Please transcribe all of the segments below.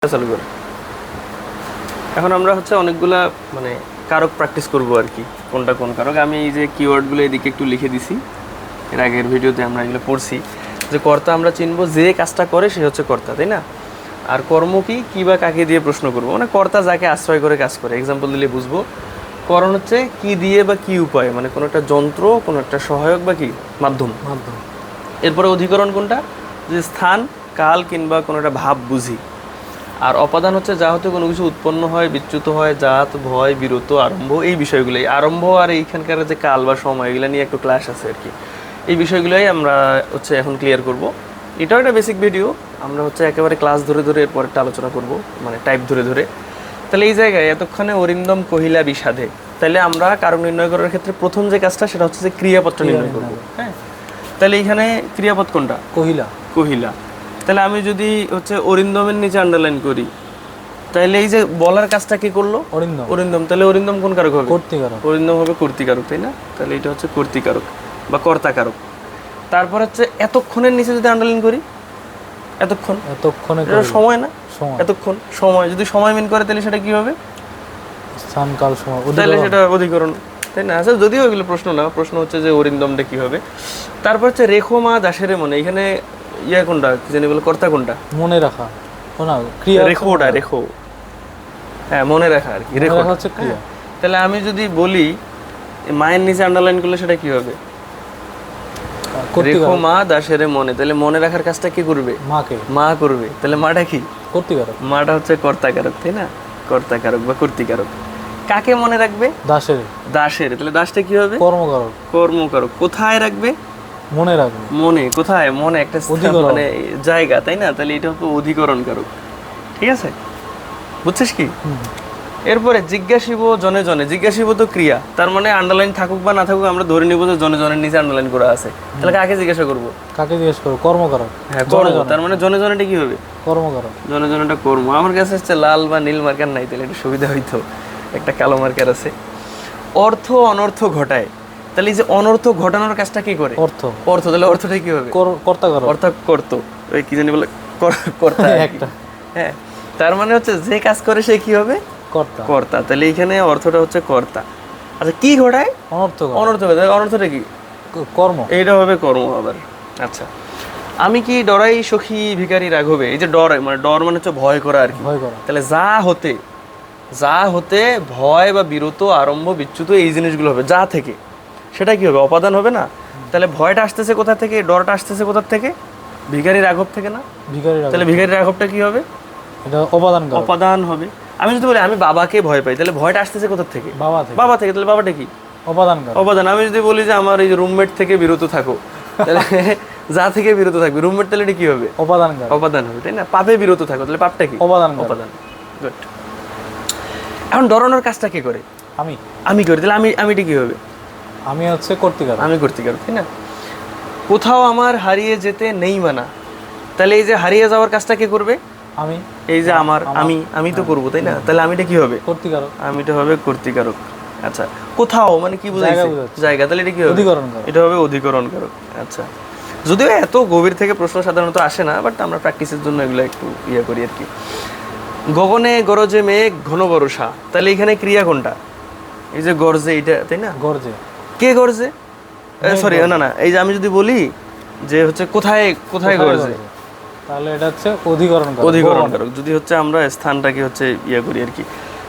চালু করে এখন আমরা অনেকগুলা মানে কারক প্র্যাকটিস করব আর কি, কোনটা কোন কারক। আমি এই যে কিওয়ার্ডগুলো এদিকে একটু লিখে দিছি, এর আগের ভিডিওতে আমরা এগুলো পড়ছি যে কর্তা আমরা চিনবো যে কাজটা করে সে হচ্ছে কর্তা, তাই না? আর কর্ম কি বা কাকে দিয়ে প্রশ্ন করব, মানে কর্তা যাকে আশ্রয় করে কাজ করে। এক্সাম্পল দিলে বুঝবো। করণ হচ্ছে কি দিয়ে বা কি উপায়ে, মানে কোনো একটা যন্ত্র, কোনো একটা সহায়ক বা কি মাধ্যম। এরপরে অধিকরণ কোনটা, যে স্থান, কাল কিংবা কোনো একটা ভাব বুঝি। আর অপাদান হচ্ছে যা হতে কোনো কিছু উৎপন্ন হয়, বিচ্যুত হয়, জাত, ভয়, বিরত, আরম্ভ, এই বিষয়গুলোই। আরম্ভ আর এইখানকার যে কাল বা সময়, এগুলো নিয়ে একটু ক্লাস আছে আর কি। এই বিষয়গুলোই আমরা এখন ক্লিয়ার করব। এটাও একটা বেসিক ভিডিও, আমরা একেবারে ক্লাস ধরে ধরে এরপর একটা আলোচনা করব, মানে টাইপ ধরে ধরে। তাহলে এই জায়গায় এতক্ষণে অরিন্দম কহিলা বিষাদে, তাহলে আমরা কারণ নির্ণয় করার ক্ষেত্রে প্রথম যে কাজটা সেটা হচ্ছে যে ক্রিয়াপদটা নির্ণয় করব। হ্যাঁ, তাহলে এইখানে ক্রিয়াপদ কোনটা? কহিলা। কহিলা। তাহলে আমি যদি অরিন্দমের নিচে আন্ডারলাইন করি, তাহলে এই যে বলার কাজটা কি করলো? অরিন্দম। অরিন্দম, তাহলে অরিন্দম কোন কারক হবে? কর্তৃকারক। অরিন্দম হবে কর্তৃকারক, তাই না? তাহলে এটা হচ্ছে কর্তৃকারক বা কর্তাকারক। তারপর এতক্ষণের নিচে যদি আন্ডারলাইন করি, এতক্ষণ, এতক্ষণে সময় না, এতক্ষণ সময়। যদি সময় মিন করে তাহলে সেটা কি হবে? স্থান, কাল, সময়, তাহলে সেটা অধিকরণ, তাই না? আচ্ছা, যদিও এগুলো প্রশ্ন না, প্রশ্ন হচ্ছে যে অরিন্দমটা কি হবে। তারপর রেখো মা দাসের মনে, এখানে ইয়া কোনটা কি জানি বলে, কর্তা কোনটা? মনে রাখা। রেখোটা, রেখো, হ্যাঁ মনে রাখা আর কি, রেখো হচ্ছে ক্রিয়া। তাহলে আমি যদি বলি মায়ের নিচে আন্ডারলাইন করলে সেটা কি হবে? রেখো মা দাসের মনে, তাহলে মনে রাখার কাজটা কি করবে? মাকে, মা করবে। তাহলে মাটা কি? কর্তৃকারক। মাটা হচ্ছে কর্তাকারক, তাই না? কর্তাকারক বা কর্তৃকারক। কাকে মনে রাখবে? দাসের। দাসের, তাহলে দাসটা কি হবে? কর্মকারক। কর্মকারক। কোথায় রাখবে? মনে রাখবে। মনে, কোথায়? মনে একটা মানে জায়গা, তাই না? তাহলে এটা হচ্ছে অধিকরণ কারক। ঠিক আছে, বুঝছিস কি? এরপরে জিজ্ঞাসিব জনে জনে, জিজ্ঞাসিব তো ক্রিয়া, তার মানে আন্ডারলাইন থাকুক বা না থাকুক আমরা ধরে নিব যে জনে জনের নিচে আন্ডারলাইন করা আছে। তাহলে কাকে জিজ্ঞাসা করব? কাকে জিজ্ঞাসা করব? কর্মকারক। হ্যাঁ, কর্ম। তার মানে জনে জনেটা কি হবে? কর্মকারক। জনে জনেটা কর্ম। আমার কাছে লাল বা নীল মার্কার নাই, তাহলে একটু সুবিধা হইতো, একটা কালো মার্কার আছে। অর্থ অনর্থ ঘটায়, তাহলে এই যে অনর্থ ঘটানোর কাজটা কি করে? অর্থ। অর্থ, তাহলে অর্থটা কি হবে? কর্তাকারক। অর্থাৎ কর্ত, ওই কি জানি বলে, কর্তা একটা। হ্যাঁ, তার মানে যে কাজ করে সে কি হবে? কর্তা। কর্তা। তাহলে এইখানে অর্থটা হচ্ছে কর্তা। আচ্ছা, কি ঘটায়? অনর্থ। অনর্থ। অনর্থটা কি? কর্ম। এইটা হবে কর্ম আবার। আচ্ছা, আমি কি ডরাই সখী ভিখারি রাঘবে, এই যে ডর, মানে ডর মানে হচ্ছে ভয় করা আর কি। ভয় করা। তাহলে যা হতে ভয় বা বিরত, আরম্ভ, বিচ্যুত, এই জিনিসগুলো হবে যা থেকে, সেটা কি হবে? অপাদান হবে না? তাহলে ভয়টা আসতেছে কোথা থেকে? ডরটা আসতেছে কোথা থেকে? ভিখারি রাঘব থেকে না? ভিখারি। তাহলে ভিখারি রাঘবটা কি হবে? এটা অপাদান। অপাদান হবে। আমি যদি বলি আমি বাবাকে ভয় পাই, তাহলে ভয়টা আসতেছে কোথা থেকে? বাবা থেকে। বাবা থেকে, তাহলে বাবাটা কি? অপাদান। অপাদান। আমি যদি বলি যে আমার এই রুমমেট থেকে বিরত থাকো, তাহলে যা থেকে বিরত থাকবে রুমমেট, তাহলে এটা কি হবে? অপাদান। অপাদান হবে, তাই না? পাপে বিরত থাকো, তাহলে পাপটা কি? অপাদান। অপাদান। গুড। এখন ডরানোর কাজটা কে করে? আমি। আমি করি, তাহলে আমিটা কি হবে? আমি হচ্ছে কর্তৃকারক। আমি কর্তৃকারক, তাই না? কোথাও আমার হারিয়ে যেতে নেই মানা, তাহলে এই যে হারিয়ে যাওয়ার কাজটা কে করবে? আমি। এই যে আমার, আমি তো করবো, তাই না? তাহলে আমিটা কি হবে? কর্তৃকারক। আমিটা হবে কর্তৃকারক। আচ্ছা, কোথাও মানে কি বোঝাইছে? জায়গা। তাহলে এটা কি হবে? অধিকরণ। এটা হবে অধিকরণ কারক। আচ্ছা, যদিও এত গভীর থেকে প্রশ্ন সাধারণত আসে না, বাট আমরা প্র্যাকটিসের জন্য এগুলো একটু করি আর কি। গগনে গরজে মেঘ ঘন বর্ষা, তাহলে এখানে ক্রিয়া কোনটা? এই যে গর্জে, এটা, তাই না? গর্জে। কে গর্জে? সরি, না, এই যে আমি যদি বলি যে কোথায় কোথায় গর্জে, তাহলে এটা হচ্ছে অধিকরণ কারক। অধিকরণ কারক। যদি আমরা স্থানটাকে করি আর কি।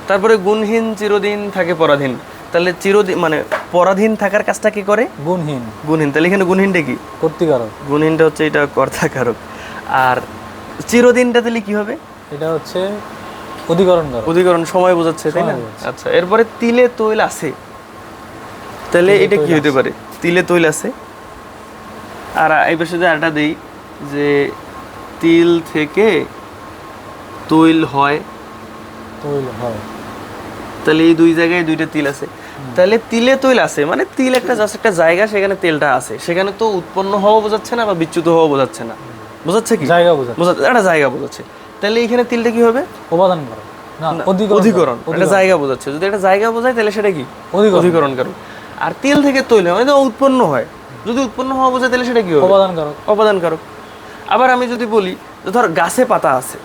তারপরে গুণহীন চিরদিন থাকে পরাধীন, তাহলে চিরদিন মানে পরাধীন থাকার কাজটা কি করে? গুণহীন। গুণহীন, তাহলে এখানে গুণহীনটা কি? কর্তৃকারক। গুণহীনটা এটা কর্তাকারক। আর চিরদিনটা তাহলে কি হবে? এটা হচ্ছে অধিকরণ কারক। অধিকরণ, সময় বোঝাচ্ছে, তাই না? আচ্ছা, এরপরে তিলে তৈল আছে, তাহলে এটা কি হতে পারে? তিলে তৈল আছে। আর এই পাশে যদি আরেকটা দেই যে তিল থেকে তৈল হয়, তৈল হয়, তাহলে এই দুই জায়গায় দুইটা তিল আছে। তাহলে তিলে তৈল আছে মানে তিল একটা জাস্ট একটা জায়গা, সেখানে তেলটা আছে, সেখানে তো উৎপন্ন হওয়া বোঝাচ্ছে না বা বিচ্যুত হওয়া বোঝাচ্ছে না, বোঝাচ্ছে কি? জায়গা বোঝাচ্ছে, একটা জায়গা বোঝাচ্ছে। তাহলে এখানে তিলটা কি হবে? অপাদান কারক না অধিকরণ। একটা জায়গা বোঝাচ্ছে, যদি একটা জায়গা বোঝায় তাহলে সেটা কি? অধিকরণ কারক। আর তিল থেকে তৈল মানে উৎপন্ন হয়, যদি উৎপন্ন হওয়া বোঝায় তাহলে সেটা কি হবে? অপাদান কারক। অপাদান কারক। আবার আমি যদি বলি ধর গাছে পাতা আছে,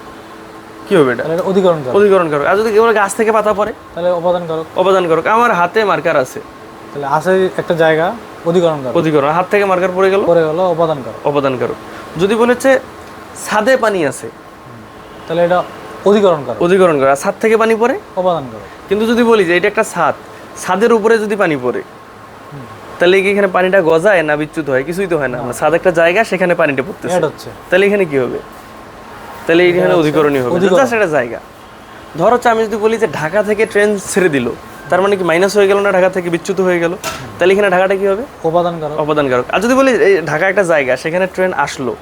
কি হবে এটা? তাহলে অধিকরণ কারক। অধিকরণ কারক। আর যদি কেবল গাছ থেকে পাতা পড়ে তাহলে অপাদান কারক। অপাদান কারক। আমার হাতে মার্কার আছে, তাহলে আছে একটা জায়গা, অধিকরণ কারক। অধিকরণ। হাত থেকে মার্কার পড়ে গেল অপাদান কারক। অপাদান কারক। যদি বলেছে ছাদে পানি আছে, তাহলে এটা অধিকরণ কারক। অধিকরণ কারক। আর ছাদ থেকে পানি পড়ে অপাদান কারক। কিন্তু যদি বলি যে এটা একটা ছাদ, ছাদের উপরে যদি পানি পড়ে, তাহলে কি এখানে পানিটা গজায় না বিচ্যুত হয়? কিছুই তো হয় না। ছাদ একটা জায়গা, সেখানে পানিটা পড়তেছে, তাহলে এখানে কি হবে? তাহলে এখানে অধিকরণই হবে, জাস্ট একটা জায়গা। ধর হচ্ছে আমি যদি বলি যে ঢাকা থেকে ট্রেন ছেড়ে দিল, তার মানে কি মাইনাস হয়ে গেল না, ঢাকা থেকে বিচ্যুত হয়ে গেল? তাহলে এখানে ঢাকাটা কি হবে? অপাদান কারক। অপাদান কারক। আর যদি বলি এই ঢাকা একটা জায়গা, সেখানে ট্রেন আসলো,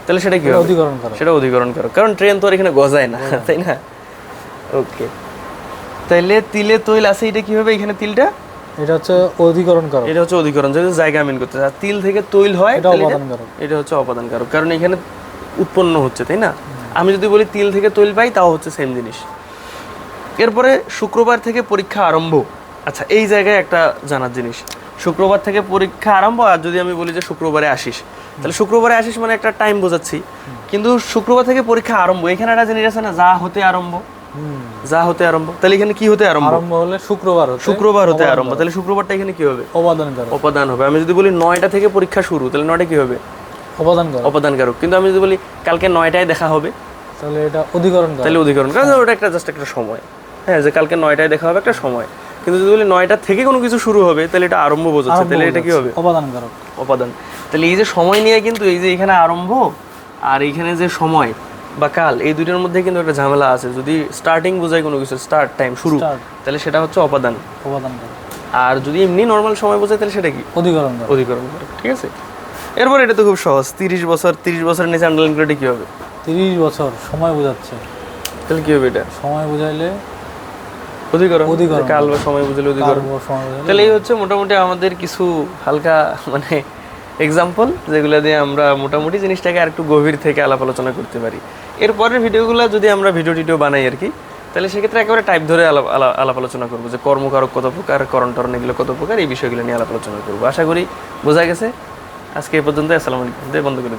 তাহলে সেটা কি হবে? অধিকরণ কারক। সেটা অধিকরণ কারক, কারণ ট্রেন তো আর এখানে গজায় না, তাই না? ওকে, তাহলে তিলে তৈল আছে, এটা কি হবে? এখানে তিলটা, এটা হচ্ছে অধিকরণ কারক। এটা হচ্ছে অধিকরণ, যেহেতু জায়গা মিন করতে। আর তিল থেকে তৈল হয়, এটা অপাদান কারক। এটা হচ্ছে অপাদান কারক, কারণ এখানে উৎপন্ন হচ্ছে, তাই না? আমি যদি বলি তিল থেকে তৈল পাই, তাও হচ্ছে সেম জিনিস। এরপরে শুক্রবার থেকে পরীক্ষা আরম্ভ। আচ্ছা, এই জায়গায় একটা জানার জিনিস, শুক্রবার থেকে পরীক্ষা আরম্ভ। আর যদি আমি বলি যে শুক্রবারে আসিস, তাহলে শুক্রবারে আসিস মানে একটা টাইম বোঝাচ্ছি। কিন্তু শুক্রবার থেকে পরীক্ষা আরম্ভ, এখানে একটা জিনিস আছে না, যা হতে আরম্ভ, যা হতে আরম্ভ। তাহলে এখানে কি হতে আরম্ভ? আরম্ভ হলে শুক্রবার হতে আরম্ভ। তাহলে শুক্রবারটা এখানে কি হবে? অপাদান কারক। অপাদান হবে। আমি যদি বলি 9টা থেকে পরীক্ষা শুরু, তাহলে 9টা কি হবে? অপাদান কারক। অপাদান কারক। কিন্তু আমি যদি বলি কালকে 9টায় দেখা হবে, তাহলে এটা অধিকরণ কারক। তাহলে অধিকরণ, কারণ ওটা একটা জাস্ট একটা সময়। হ্যাঁ, যে কালকে 9টায় দেখা হবে, একটা সময়। কিন্তু যদি বলি 9টা থেকে কোনো কিছু শুরু হবে, তাহলে এটা আরম্ভ বোঝাচ্ছে, তাহলে এটা কি হবে? অপাদান কারক। অপাদান। তাহলে এই যে সময় নিয়ে কিন্তু এই যে এখানে আরম্ভ আর এইখানে যে সময় বা কাল, এই দুইটার মধ্যে কিন্তু একটা ঝামেলা আছে। যদি স্টার্টিং বোঝায় কোনো কিছু, স্টার্ট টাইম, শুরু, তাহলে সেটা হচ্ছে অপাদান। অপাদান কারক। আর যদি এমনি নর্মাল সময় বোঝায়, তাহলে সেটা কি? অধিকরণ কারক। অধিকরণ কারক। ঠিক আছে। এরপর এটা তো খুব সহজ, 30 বছর। 30 বছরের নিচে আন্ডারলাইন করে কি হবে? 30 বছর সময় বোঝাচ্ছে, তাহলে কি হবে? এটা সময় বোঝাইলে অধিকরণ। কাল বা সময় বুঝলে অধিকরণ। তাহলে এই হচ্ছে মোটামুটি আমাদের কিছু হালকা মানে এক্সাম্পল, যেগুলো দিয়ে আমরা মোটামুটি জিনিসটাকে আর একটু গভীর থেকে আলাপ আলোচনা করতে পারি। এরপরের ভিডিওগুলো যদি আমরা ভিডিও বানাই আর কি, তাহলে সেক্ষেত্রে একেবারে টাইপ ধরে আলাপ আলোচনা করবো, যে কর্মকারক কত প্রকার, করণ টরণ এগুলো কত প্রকার, এই বিষয়গুলো নিয়ে আলাপ আলোচনা করবো। আশা করি বোঝা গেছে। আজকে এই পর্যন্ত। আসসালামু আলাইকুম। বন্ধ করে